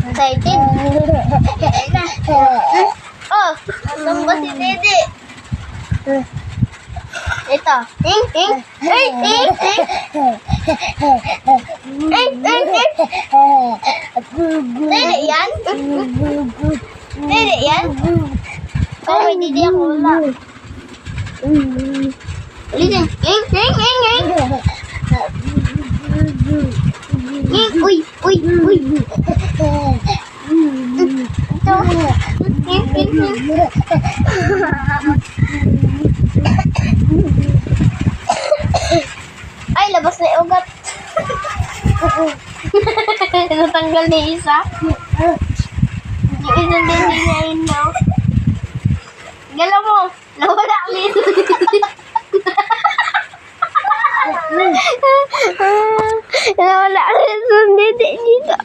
Excited? Oh, alam ba si Dede? Ito. Dede yan? Dede yan? Oh, may dede ako wala. Ulitin. Uy. Ito. Ay, labas na yung ugat. Natanggal na isa. Yung isang din niya yun now. Galaw mo. Nawala ang lito. Nawala ang lito dito.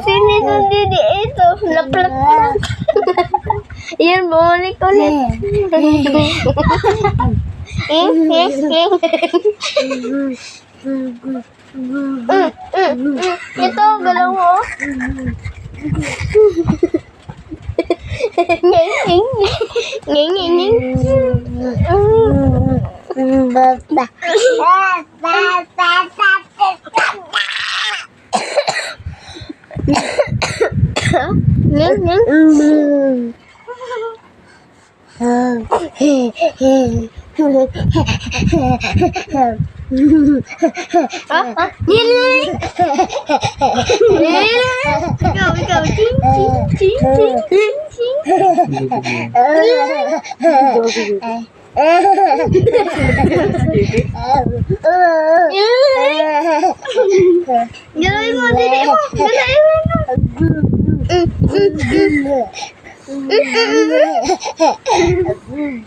Sini yung didi ito. Naplak. Yan, bumalik ulit. Ito, galaw mo. Ikaw. Ching. Galawin mo, dede mo.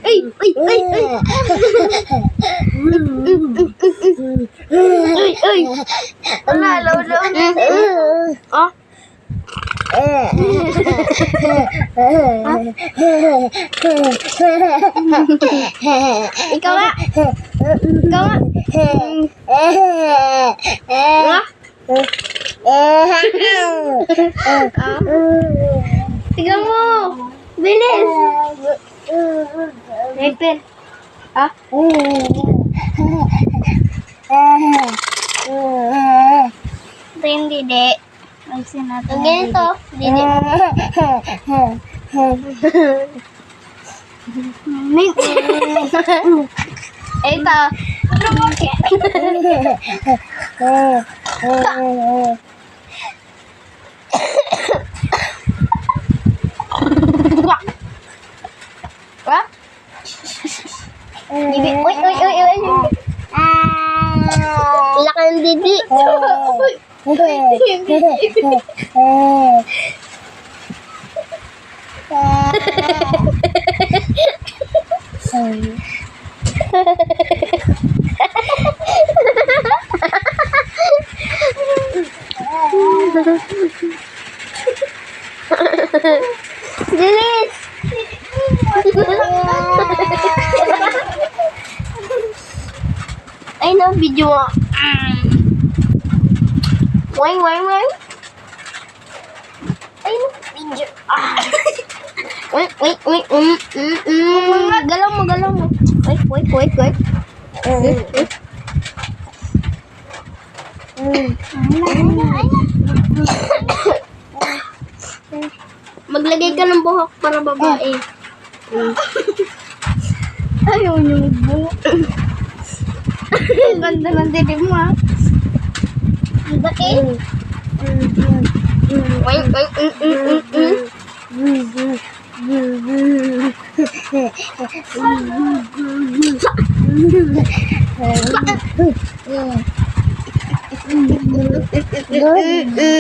Ay. Law. Oh. Ikaw nga. Tignan mo. Bilis. Reper. Ito yung dede. Ayusin natin. Ganito. Dede. Ito. Uy. Laki ng didi. Bilis! Ay no, video mo. Wang. Ay no, video. Wait. Galaw mo. Wait. Maglagay ka ng buhok para babae. Ayaw niyo buhok. Ganda ng dede mo ha. Bakit? Wait.